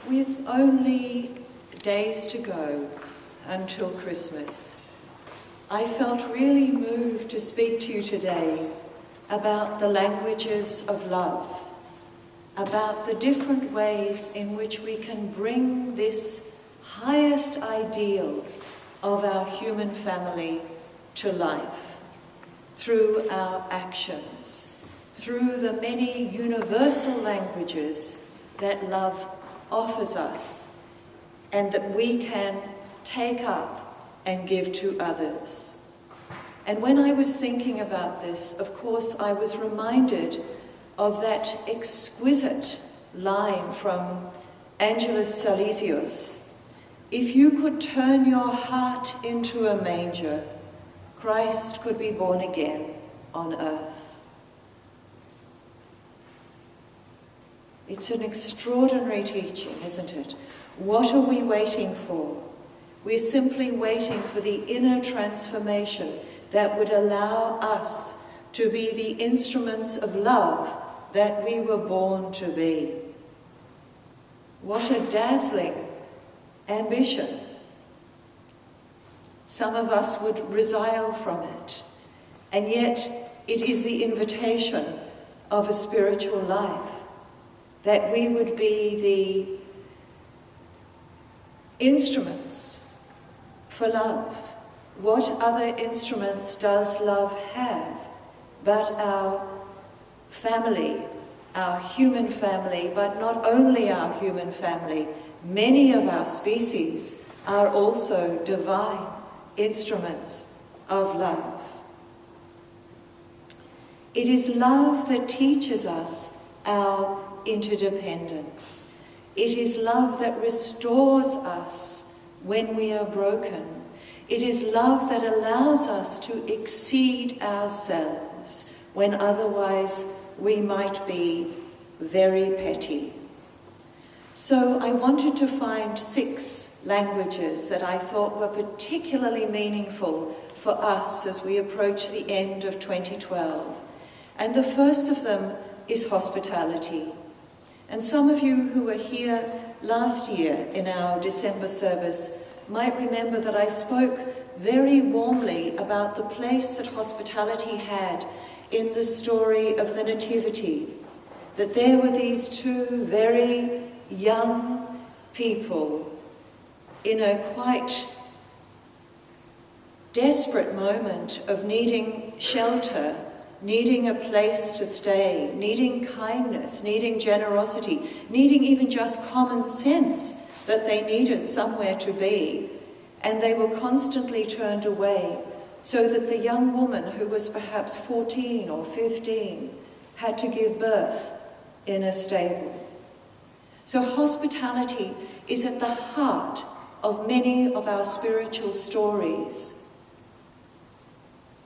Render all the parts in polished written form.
With only days to go until Christmas, I felt really moved to speak to you today about the languages of love, about the different ways in which we can bring this highest ideal of our human family to life through our actions, through the many universal languages that love offers us and that we can take up and give to others. And when I was thinking about this, of course, I was reminded of that exquisite line from Angelus Silesius: "If you could turn your heart into a manger, Christ could be born again on earth." It's an extraordinary teaching, isn't it? What are we waiting for? We're simply waiting for the inner transformation that would allow us to be the instruments of love that we were born to be. What a dazzling ambition. Some of us would resile from it, and yet it is the invitation of a spiritual life, that we would be the instruments for love. What other instruments does love have but our family, our human family, but not only our human family. Many of our species are also divine instruments of love. It is love that teaches us our interdependence. It is love that restores us when we are broken. It is love that allows us to exceed ourselves when otherwise we might be very petty. So I wanted to find 6 languages that I thought were particularly meaningful for us as we approach the end of 2012. And the first of them is hospitality. And some of you who were here last year in our December service might remember that I spoke very warmly about the place that hospitality had in the story of the Nativity. That there were these 2 very young people in a quite desperate moment of needing shelter, needing a place to stay, needing kindness, needing generosity, needing even just common sense that they needed somewhere to be. And they were constantly turned away, so that the young woman, who was perhaps 14 or 15, had to give birth in a stable. So hospitality is at the heart of many of our spiritual stories.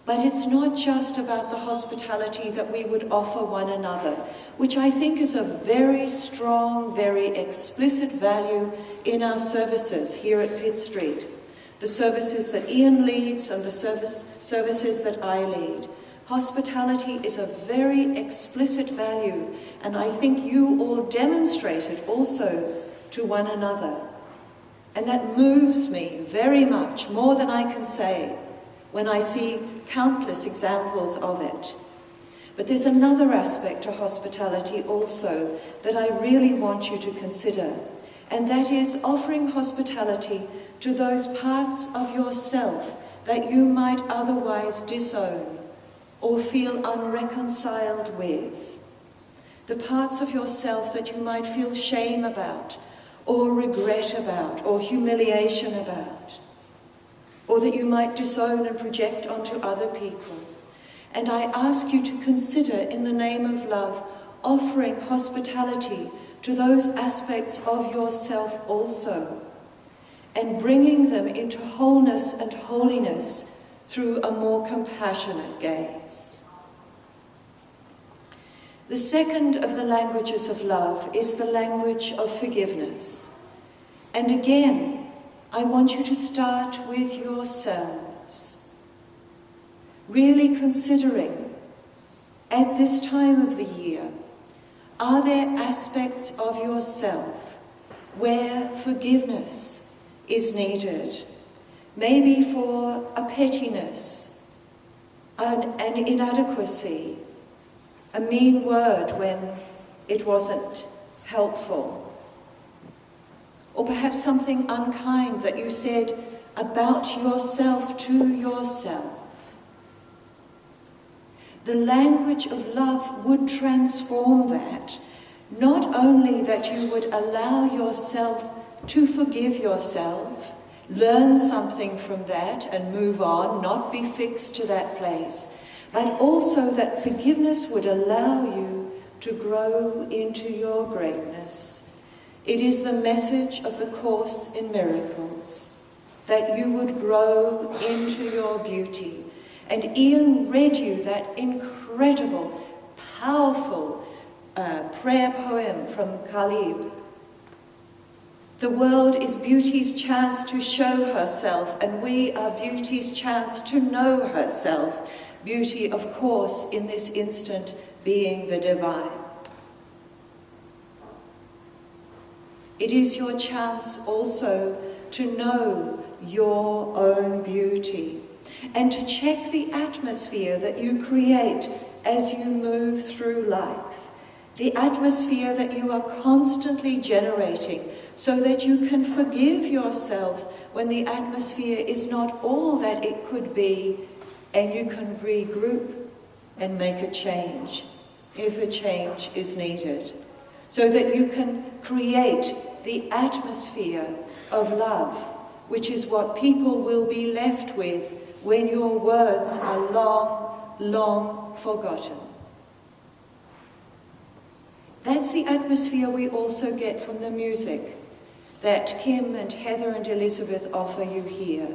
But it's not just about the hospitality that we would offer one another, which I think is a very strong, very explicit value in our services here at Pitt Street. The services that Ian leads and the services that I lead. Hospitality is a very explicit value, and I think you all demonstrate it also to one another. And that moves me very much, more than I can say, when I see countless examples of it. But there's another aspect to hospitality also that I really want you to consider, and that is offering hospitality to those parts of yourself that you might otherwise disown or feel unreconciled with. The parts of yourself that you might feel shame about, or regret about, or humiliation about, or that you might disown and project onto other people. And I ask you to consider, in the name of love, offering hospitality to those aspects of yourself also, and bringing them into wholeness and holiness through a more compassionate gaze. The second of the languages of love is the language of forgiveness. And again, I want you to start with yourselves, really considering, at this time of the year, are there aspects of yourself where forgiveness is needed, maybe for a pettiness, an inadequacy, a mean word when it wasn't helpful, or perhaps something unkind that you said about yourself to yourself. The language of love would transform that. Not only that you would allow yourself to forgive yourself, learn something from that and move on, not be fixed to that place, but also that forgiveness would allow you to grow into your greatness. It is the message of the Course in Miracles, that you would grow into your beauty. And Ian read you that incredible, powerful prayer poem from Khalib. The world is beauty's chance to show herself, and we are beauty's chance to know herself. Beauty, of course, in this instant being the divine. It is your chance also to know your own beauty and to check the atmosphere that you create as you move through life. The atmosphere that you are constantly generating so that you can forgive yourself when the atmosphere is not all that it could be, and you can regroup and make a change if a change is needed, so that you can create the atmosphere of love, which is what people will be left with when your words are long, long forgotten. That's the atmosphere we also get from the music that Kim and Heather and Elizabeth offer you here.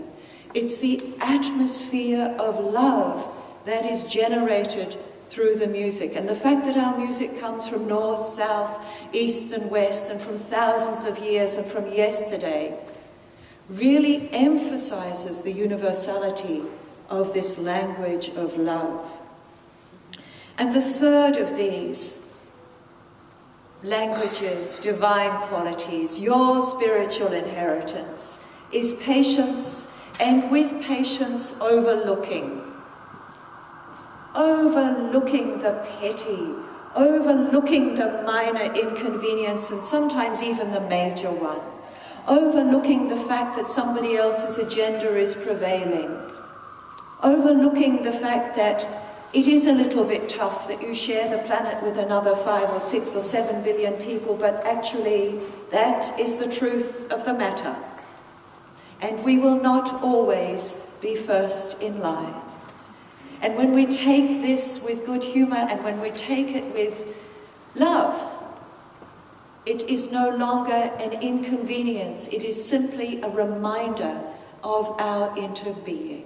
It's the atmosphere of love that is generated through the music. And the fact that our music comes from north, south, east and west, and from thousands of years and from yesterday, really emphasizes the universality of this language of love. And the third of these languages, divine qualities, your spiritual inheritance, is patience, and with patience, overlooking the petty, overlooking the minor inconvenience, and sometimes even the major one, overlooking the fact that somebody else's agenda is prevailing, overlooking the fact that it is a little bit tough that you share the planet with another 5 or 6 or 7 billion people, but actually that is the truth of the matter. And we will not always be first in line. And when we take this with good humor and when we take it with love, it is no longer an inconvenience. It is simply a reminder of our interbeing.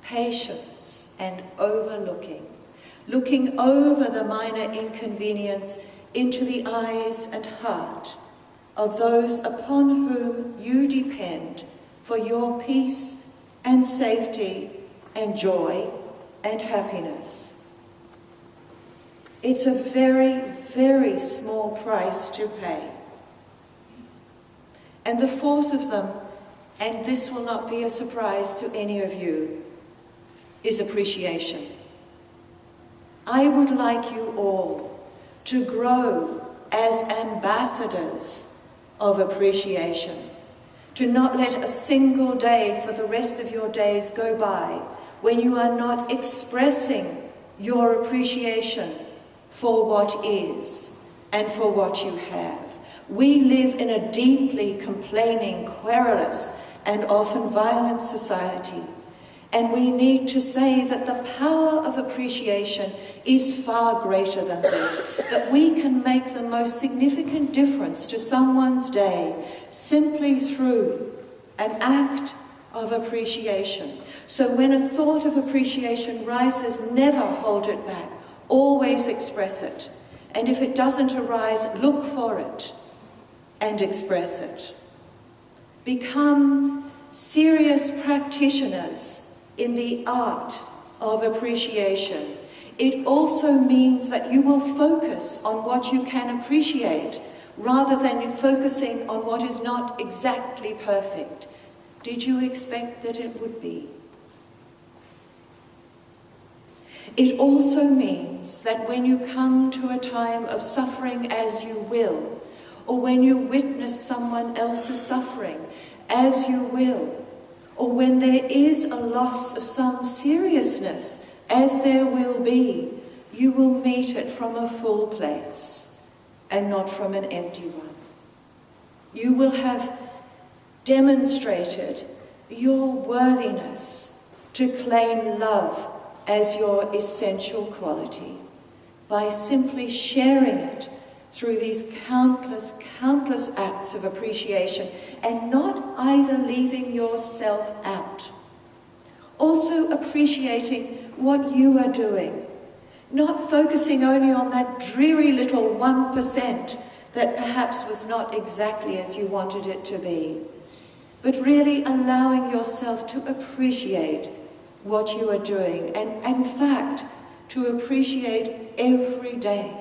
Patience and overlooking, looking over the minor inconvenience into the eyes and heart of those upon whom you depend for your peace and safety and joy and happiness. It's a very, very small price to pay. And the fourth of them, and this will not be a surprise to any of you, is appreciation. I would like you all to grow as ambassadors of appreciation, to not let a single day for the rest of your days go by when you are not expressing your appreciation for what is and for what you have. We live in a deeply complaining, querulous, and often violent society. And we need to say that the power of appreciation is far greater than this, that we can make the most significant difference to someone's day simply through an act of appreciation. So when a thought of appreciation rises, never hold it back. Always express it. And if it doesn't arise, look for it and express it. Become serious practitioners in the art of appreciation. It also means that you will focus on what you can appreciate rather than focusing on what is not exactly perfect. Did you expect that it would be? It also means that when you come to a time of suffering as you will, or when you witness someone else's suffering as you will, or when there is a loss of some seriousness as there will be, you will meet it from a full place and not from an empty one. You will have demonstrated your worthiness to claim love as your essential quality by simply sharing it through these countless acts of appreciation and not either leaving yourself out. Also appreciating what you are doing, not focusing only on that dreary little 1% that perhaps was not exactly as you wanted it to be, but really allowing yourself to appreciate what you are doing, and in fact, to appreciate every day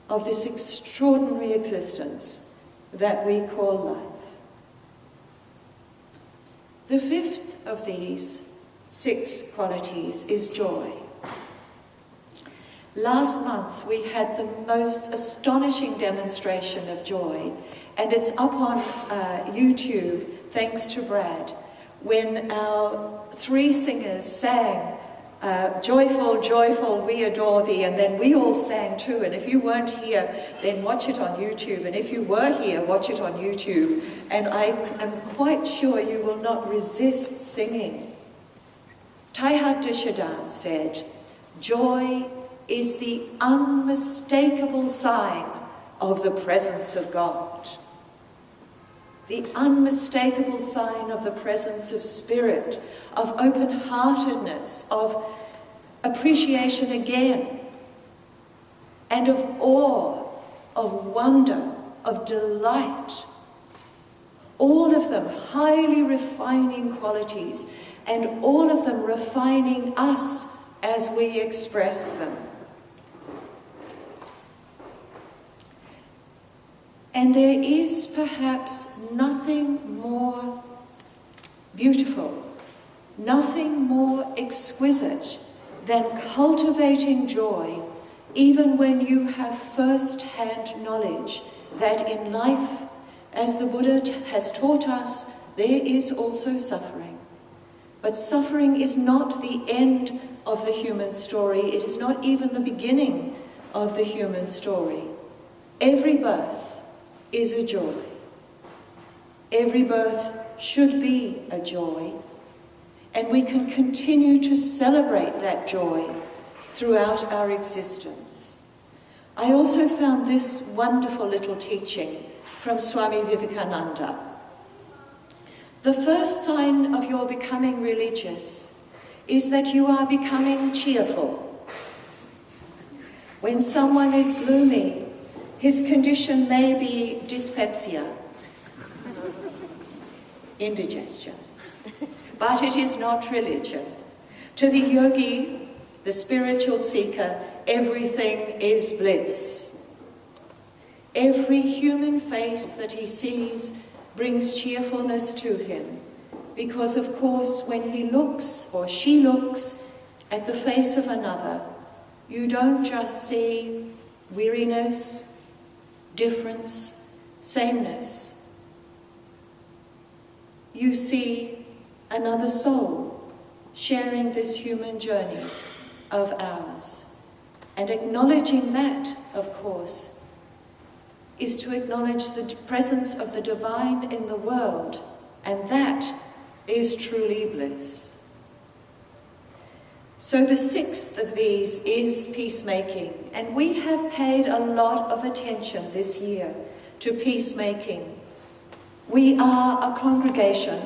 of this extraordinary existence that we call life. The fifth of these 6 qualities is joy. Last month we had the most astonishing demonstration of joy, and it's up on YouTube, thanks to Brad, when our 3 singers sang Joyful, Joyful, We Adore Thee, and then we all sang too. And if you weren't here, then watch it on YouTube, and if you were here, watch it on YouTube, and I am quite sure you will not resist singing. Teilhard de Chardin said, "Joy is the unmistakable sign of the presence of God." The unmistakable sign of the presence of spirit, of open-heartedness, of appreciation again, and of awe, of wonder, of delight. All of them highly refining qualities, and all of them refining us as we express them. And there is perhaps nothing more beautiful, nothing more exquisite than cultivating joy, even when you have first-hand knowledge that in life, as the Buddha has taught us, there is also suffering. But suffering is not the end of the human story. It is not even the beginning of the human story. Every birth is a joy. Every birth should be a joy, and we can continue to celebrate that joy throughout our existence. I also found this wonderful little teaching from Swami Vivekananda. The first sign of your becoming religious is that you are becoming cheerful. When someone is gloomy, his condition may be dyspepsia, indigestion, but it is not religion. To the yogi, the spiritual seeker, everything is bliss. Every human face that he sees brings cheerfulness to him, because of course when he looks or she looks at the face of another, you don't just see weariness, difference, sameness. You see another soul sharing this human journey of ours. And acknowledging that, of course, is to acknowledge the presence of the divine in the world, and that is truly bliss. So the 6th of these is peacemaking, and we have paid a lot of attention this year to peacemaking. We are a congregation,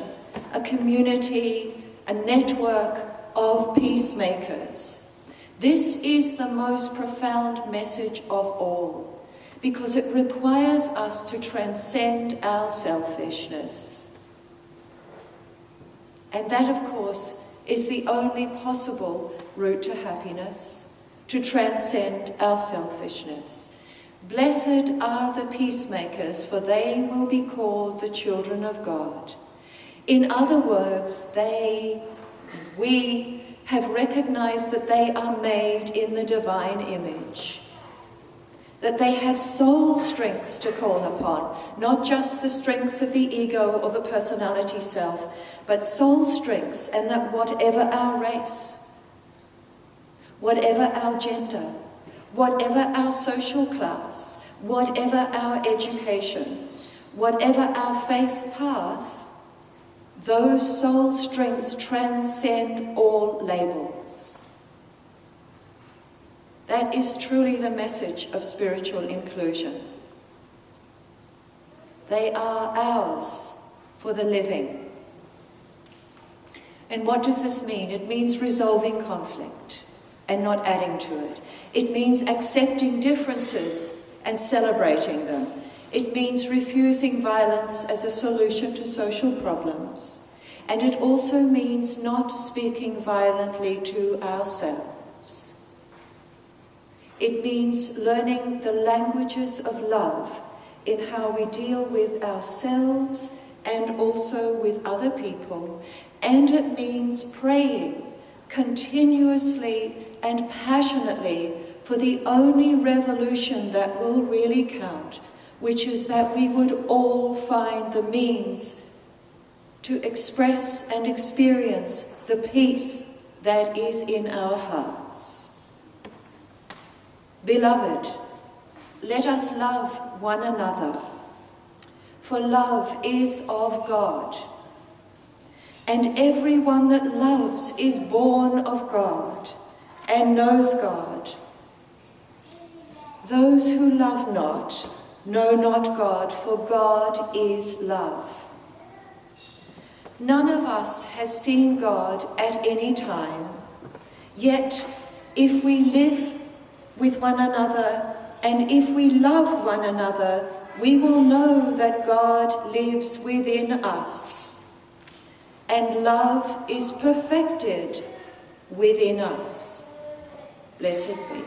a community, a network of peacemakers. This is the most profound message of all, because it requires us to transcend our selfishness. And that, of course, is the only possible route to happiness, to transcend our selfishness. Blessed are the peacemakers, for they will be called the children of God. In other words, we have recognized that they are made in the divine image, that they have soul strengths to call upon, not just the strengths of the ego or the personality self, but soul strengths, and that whatever our race, whatever our gender, whatever our social class, whatever our education, whatever our faith path, those soul strengths transcend all labels. That is truly the message of spiritual inclusion. They are ours for the living. And what does this mean? It means resolving conflict and not adding to it. It means accepting differences and celebrating them. It means refusing violence as a solution to social problems. And it also means not speaking violently to ourselves. It means learning the languages of love in how we deal with ourselves and also with other people. And it means praying continuously and passionately for the only revolution that will really count, which is that we would all find the means to express and experience the peace that is in our hearts. Beloved, let us love one another, for love is of God, and everyone that loves is born of God and knows God. Those who love not know not God, for God is love. None of us has seen God at any time, yet if we live with one another and if we love one another, we will know that God lives within us, and love is perfected within us. Blessed be.